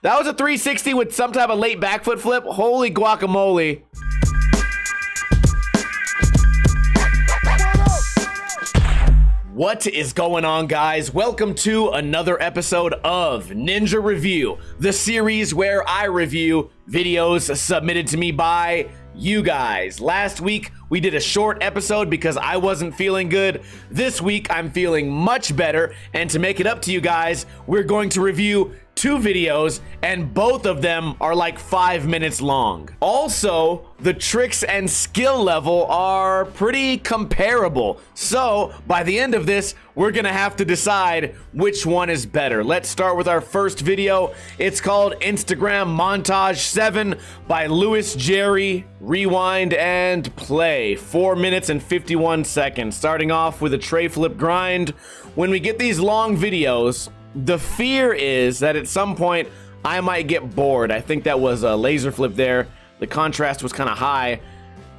That was a 360 with some type of late back foot flip. Holy guacamole. What is going on, guys? Welcome to another episode of Ninja Review, the series where I review videos submitted to me by you guys. Last week, we did a short episode because I wasn't feeling good. This week, I'm feeling much better, and to make it up to you guys, we're going to review 2 videos, and both of them are like 5 minutes long. Also, the tricks and skill level are pretty comparable. So, by the end of this, we're gonna have to decide which one is better. Let's start with our first video. It's called Instagram Montage 7 by Louis Jerry. Rewind and play. 4 minutes and 51 seconds. Starting off with a tray flip grind. When we get these long videos, the fear is that at some point I might get bored. I think that was a laser flip there. The contrast was kind of high.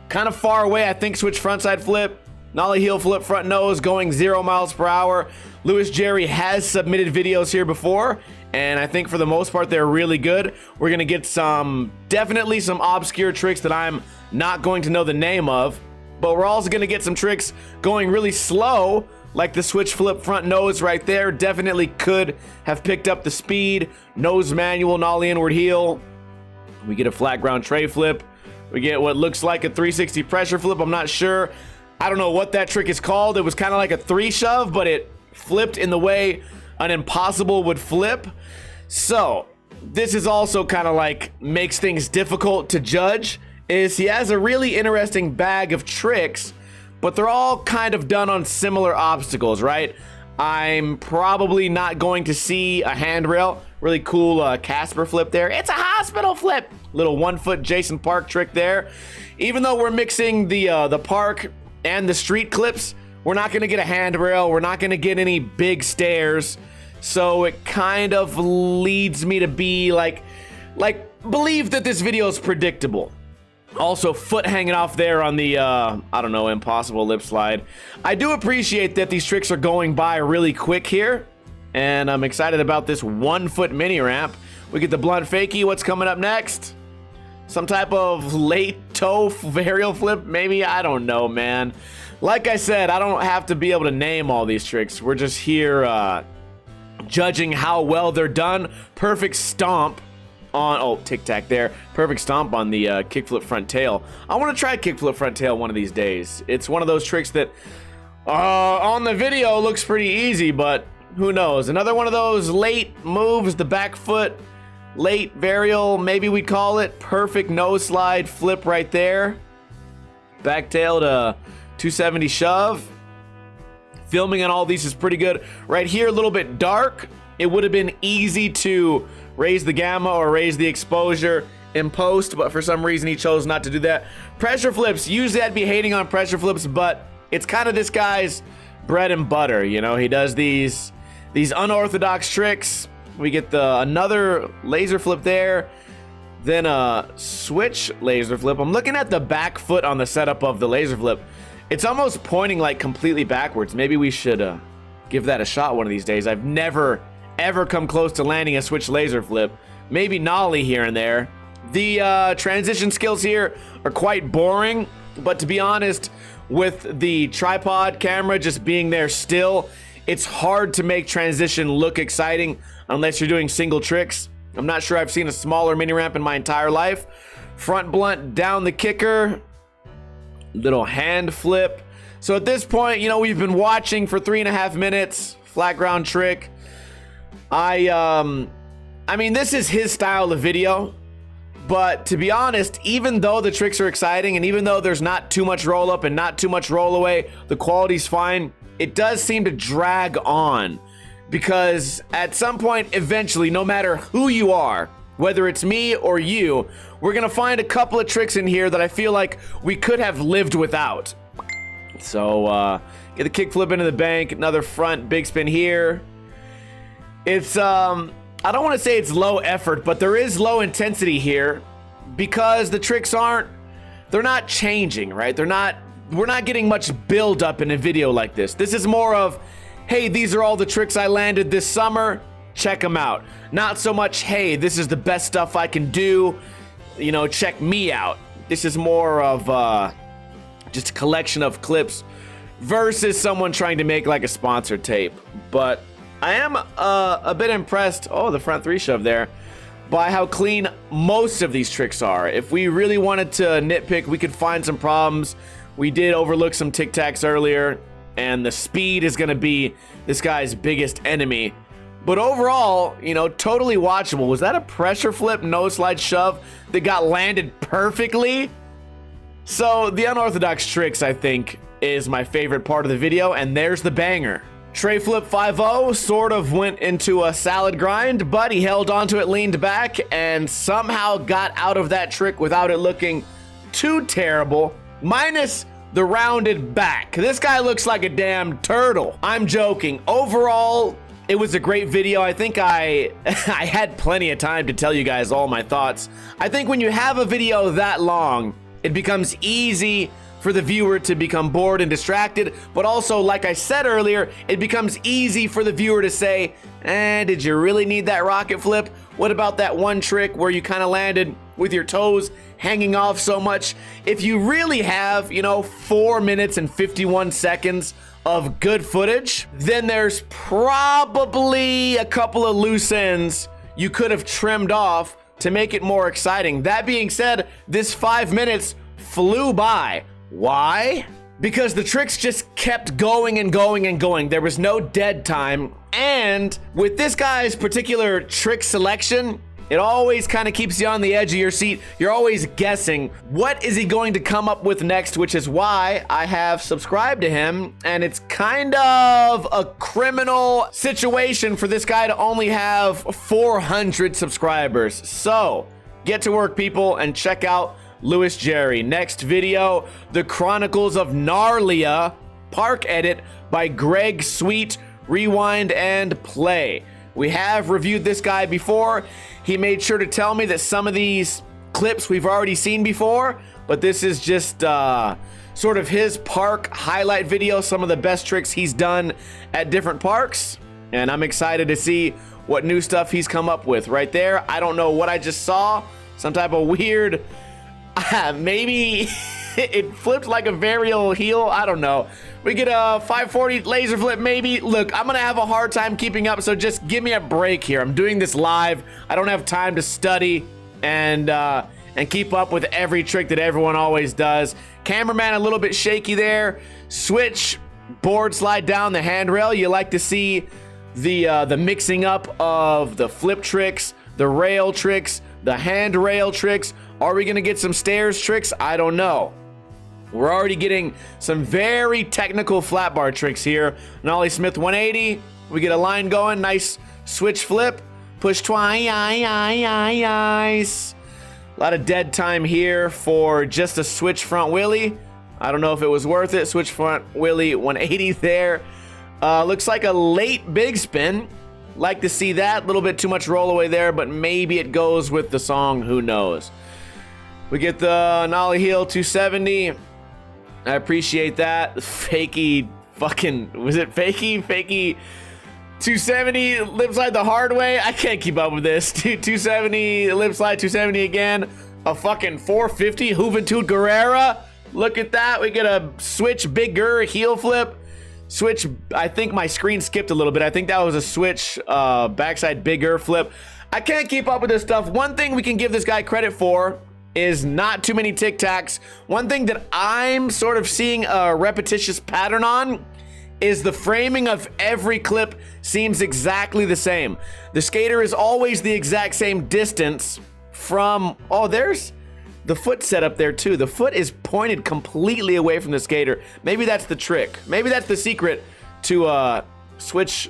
Kind of far away, I think switch frontside flip. Nollie heel flip front nose going 0 miles per hour. Louis Jerry has submitted videos here before, and I think for the most part they're really good. We're gonna get definitely some obscure tricks that I'm not going to know the name of, but we're also gonna get some tricks going really slow, like the switch flip front nose right there. Definitely could have picked up the speed. Nose manual, nollie inward heel. We get a flat ground tray flip. We get what looks like a 360 pressure flip. I'm not sure. I don't know what that trick is called. It was kind of like a 3 shove, but it flipped in the way an impossible would flip. So this is also kind of like makes things difficult to judge, is he has a really interesting bag of tricks, but they're all kind of done on similar obstacles, right? I'm probably not going to see a handrail. Really cool Casper flip there. It's a hospital flip. Little 1 foot Jason Park trick there. Even though we're mixing the park and the street clips, we're not gonna get a handrail. We're not gonna get any big stairs. So it kind of leads me to be like believe that this video is predictable. Also, foot hanging off there on the, I don't know, impossible lip slide. I do appreciate that these tricks are going by really quick here, and I'm excited about this 1 foot mini ramp. We get the blunt fakie. What's coming up next? Some type of late toe varial flip, maybe? I don't know, man. Like I said, I don't have to be able to name all these tricks. We're just here judging how well they're done. Perfect stomp on, oh, tic-tac there. Perfect stomp on the kickflip front tail. I want to try kickflip front tail one of these days. It's one of those tricks that on the video looks pretty easy, but who knows? Another one of those late moves, the back foot, late varial, maybe we'd call it. Perfect nose slide flip right there. Back tail to 270 shove. Filming on all these is pretty good. Right here, a little bit dark. It would have been easy to raise the gamma or raise the exposure in post, but for some reason he chose not to do that. Pressure flips, usually I'd be hating on pressure flips, but it's kind of this guy's bread and butter, you know. He does these unorthodox tricks. We get another laser flip there, then a switch laser flip. I'm looking at the back foot on the setup of the laser flip. It's almost pointing like completely backwards. Maybe we should give that a shot one of these days. I've never ever come close to landing a switch laser flip. Maybe nollie here and there. The transition skills here are quite boring, but to be honest, with the tripod camera just being there still, it's hard to make transition look exciting unless you're doing single tricks. I'm not sure I've seen a smaller mini ramp in my entire life. Front blunt down the kicker. Little hand flip. So at this point, you know, we've been watching for 3.5 minutes. Flat ground trick. I mean, this is his style of video, but to be honest, even though the tricks are exciting and even though there's not too much roll up and not too much roll away, the quality's fine, it does seem to drag on because at some point, eventually, no matter who you are, whether it's me or you, we're gonna find a couple of tricks in here that I feel like we could have lived without. So, get the kick flip into the bank, another front big spin here. It's, I don't want to say it's low effort, but there is low intensity here because the tricks they're not changing, right? We're not getting much build up in a video like this. This is more of, hey, these are all the tricks I landed this summer. check them out. Not so much, hey, this is the best stuff I can do, you know, check me out. This is more of just a collection of clips versus someone trying to make like a sponsored tape. But I am a bit impressed, oh, the front 3 shove there, by how clean most of these tricks are. If we really wanted to nitpick, we could find some problems. We did overlook some tic tacs earlier, and the speed is going to be this guy's biggest enemy. But overall, you know, totally watchable. Was that a pressure flip, no slide shove that got landed perfectly? So the unorthodox tricks, I think, is my favorite part of the video, and there's the banger. Tray flip 5-0 sort of went into a salad grind, but he held onto it, leaned back, and somehow got out of that trick without it looking too terrible, minus the rounded back. This guy looks like a damn turtle. I'm joking. Overall, it was a great video. I think I had plenty of time to tell you guys all my thoughts. I think when you have a video that long, it becomes easy for the viewer to become bored and distracted, but also, like I said earlier, it becomes easy for the viewer to say, did you really need that rocket flip? What about that one trick where you kind of landed with your toes hanging off so much? If you really have, you know, 4 minutes and 51 seconds of good footage, then there's probably a couple of loose ends you could have trimmed off to make it more exciting. That being said, this 5 minutes flew by. Why? Because the tricks just kept going and going and going. There was no dead time. And with this guy's particular trick selection, it always kind of keeps you on the edge of your seat. You're always guessing, what is he going to come up with next? Which is why I have subscribed to him. And it's kind of a criminal situation for this guy to only have 400 subscribers. So get to work, people, and check out Louis Jerry. Next video, The Chronicles of Gnarlia, Park Edit by Greg Sweet, Rewind and Play. We have reviewed this guy before. He made sure to tell me that some of these clips we've already seen before, but this is just sort of his park highlight video, some of the best tricks he's done at different parks, and I'm excited to see what new stuff he's come up with. Right there, I don't know what I just saw, some type of weird maybe it flipped like a varial heel. I don't know. We get a 540 laser flip, maybe. Look, I'm gonna have a hard time keeping up, so just give me a break here. I'm doing this live. I don't have time to study and keep up with every trick that everyone always does. Cameraman a little bit shaky there. Switch, board slide down the handrail. You like to see the mixing up of the flip tricks, the rail tricks, the handrail tricks. Are we gonna get some stairs tricks? I don't know. We're already getting some very technical flat bar tricks here. Nollie Smith 180. We get a line going. Nice switch flip. Push twice. A lot of dead time here for just a switch front wheelie. I don't know if it was worth it. Switch front wheelie 180 there. Looks like a late big spin. Like to see that. A little bit too much roll away there, but maybe it goes with the song. Who knows? We get the nollie heel 270. I appreciate that. Fakey fucking, was it fakey? Fakey 270 lip slide the hard way. I can't keep up with this. 270 lip slide 270 again. A fucking 450 Juventud Guerrera. Look at that. We get a switch bigger heel flip. Switch, I think my screen skipped a little bit. I think that was a switch backside bigger flip. I can't keep up with this stuff. One thing we can give this guy credit for is not too many tic tacs. One thing that I'm sort of seeing a repetitious pattern on is the framing of every clip seems exactly the same. The skater is always the exact same distance from, oh, there's the foot set up there too. The foot is pointed completely away from the skater. Maybe that's the trick. Maybe that's the secret to switch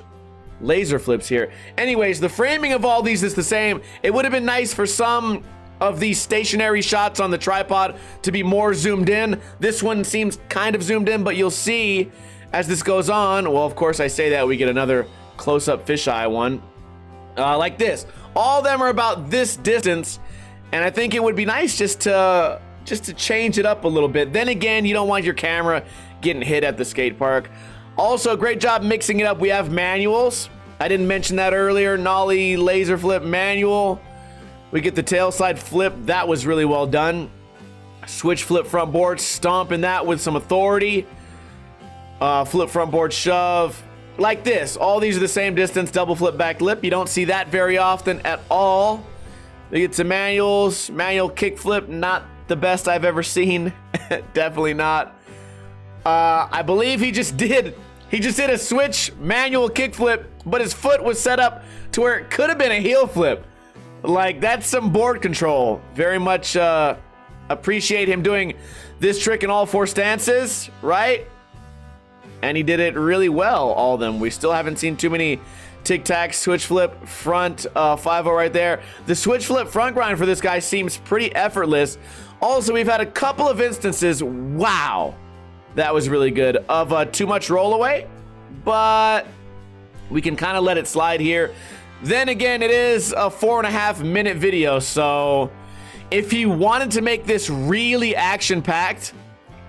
laser flips here. Anyways, the framing of all these is the same. It would have been nice for some of these stationary shots on the tripod to be more zoomed in. This one seems kind of zoomed in, but you'll see as this goes on, well, of course I say that, we get another close-up fisheye one, like this. All of them are about this distance, and I think it would be nice just to change it up a little bit. Then again, you don't want your camera getting hit at the skate park. Also, great job mixing it up. We have manuals, I didn't mention that earlier. Nollie laser flip manual. We get the tail slide flip. That was really well done. Switch flip front board, stomping that with some authority. Flip front board shove. Like this. All these are the same distance. Double flip back lip. You don't see that very often at all. We get some manuals. Manual kick flip. Not the best I've ever seen. Definitely not. I believe he just did a switch manual kick flip, but his foot was set up to where it could have been a heel flip. Like, that's some board control. Very much appreciate him doing this trick in all 4 stances, right? And he did it really well, all of them. We still haven't seen too many tic-tac switch flip front 5-0 right there. The switch flip front grind for this guy seems pretty effortless. Also, we've had a couple of instances, wow, that was really good, of too much roll away, but we can kind of let it slide here. Then again, it is a 4.5 minute video, so if he wanted to make this really action-packed,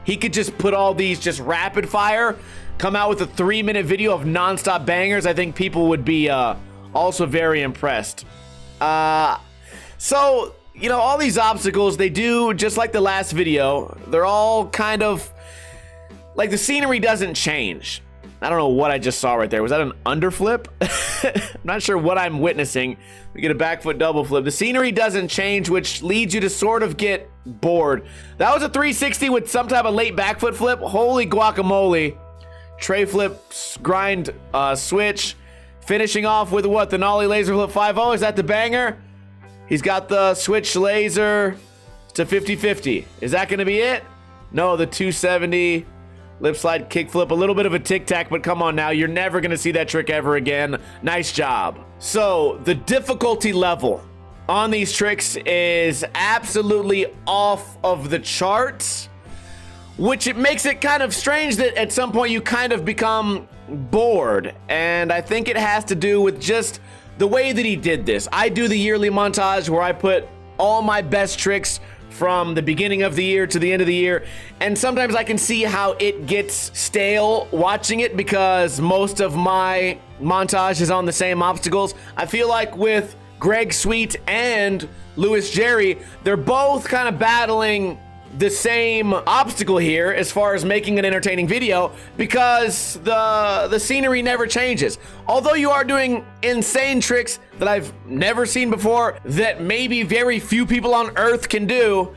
he could just put all these just rapid fire, come out with a 3-minute video of non-stop bangers. I think people would be also very impressed. So, you know, all these obstacles, they do just like the last video. They're all kind of like the scenery doesn't change. I don't know what I just saw right there. Was that an underflip? I'm not sure what I'm witnessing. We get a back foot double flip. The scenery doesn't change, which leads you to sort of get bored. That was a 360 with some type of late back foot flip. Holy guacamole. Tray flip, grind, switch. Finishing off with what? The nollie laser flip 5-0. Is that the banger? He's got the switch laser to 50-50. Is that going to be it? No, the 270. Lip slide kick flip, a little bit of a tic-tac, but come on now, you're never gonna see that trick ever again. Nice job. So the difficulty level on these tricks is absolutely off of the charts, which it makes it kind of strange that at some point you kind of become bored. And I think it has to do with just the way that he did this. I do the yearly montage where I put all my best tricks from the beginning of the year to the end of the year, and sometimes I can see how it gets stale watching it because most of my montage is on the same obstacles. I feel like with Greg Sweet and Louis Jerry, they're both kind of battling the same obstacle here as far as making an entertaining video because the scenery never changes. Although you are doing insane tricks that I've never seen before that maybe very few people on earth can do,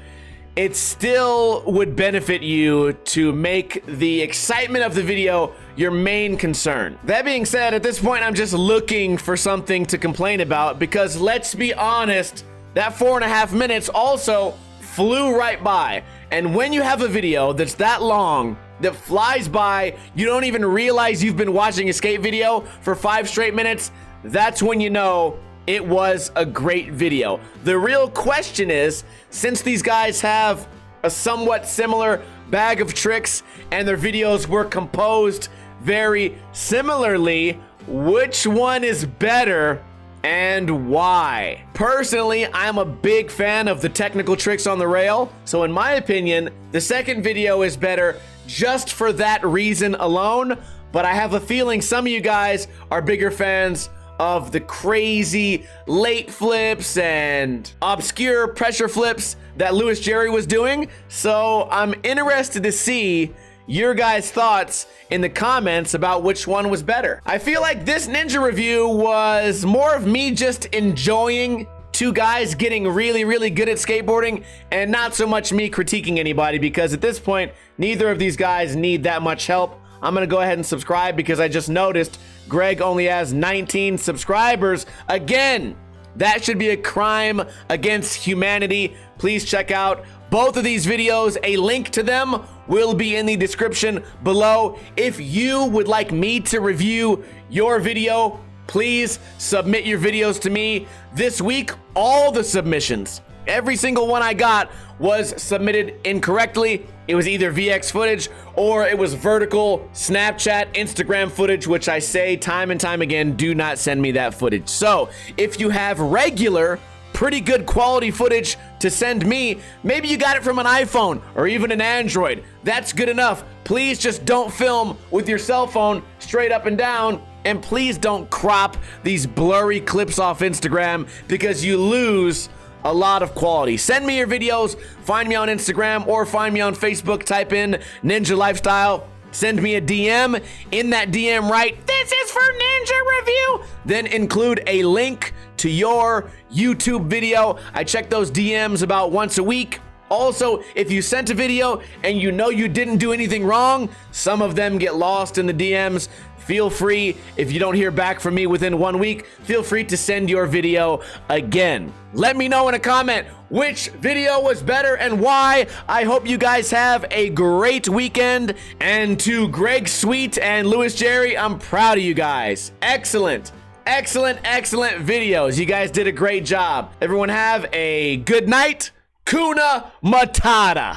it still would benefit you to make the excitement of the video your main concern. That being said, at this point, I'm just looking for something to complain about because let's be honest, that 4.5 minutes also flew right by. And when you have a video that's that long, that flies by, you don't even realize you've been watching a skate video for 5 straight minutes, that's when you know it was a great video. The real question is, since these guys have a somewhat similar bag of tricks and their videos were composed very similarly, which one is better and why? Personally, I'm a big fan of the technical tricks on the rail, so in my opinion, the second video is better just for that reason alone, but I have a feeling some of you guys are bigger fans of the crazy late flips and obscure pressure flips that Louis Jerry was doing, so I'm interested to see your guys' thoughts in the comments about which one was better. I feel like this Ninja review was more of me just enjoying two guys getting really, really good at skateboarding and not so much me critiquing anybody because at this point, neither of these guys need that much help. I'm gonna go ahead and subscribe because I just noticed Greg only has 19 subscribers. Again, that should be a crime against humanity. Please check out both of these videos. A link to them will be in the description below. If you would like me to review your video, please submit your videos to me. This week, all the submissions, every single one I got was submitted incorrectly. It was either VX footage or it was vertical Snapchat, Instagram footage, which I say time and time again, do not send me that footage. So if you have regular, pretty good quality footage to send me, maybe you got it from an iPhone or even an Android, that's good enough. Please just don't film with your cell phone straight up and down And please don't crop these blurry clips off Instagram because you lose a lot of quality. Send me your videos, find me on Instagram or find me on Facebook, type in Ninja Lifestyle, send me a DM. In that DM, write, "This is for Ninja Review." Then include a link to your YouTube video. I check those DMs about once a week. Also, if you sent a video and you know you didn't do anything wrong, some of them get lost in the DMs. Feel free, if you don't hear back from me within 1 week, feel free to send your video again. Let me know in a comment which video was better and why. I hope you guys have a great weekend. And to Greg Sweet and Louis Jerry, I'm proud of you guys. Excellent, excellent, excellent videos. You guys did a great job. Everyone have a good night. Kuna Matata.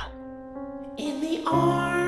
In the arms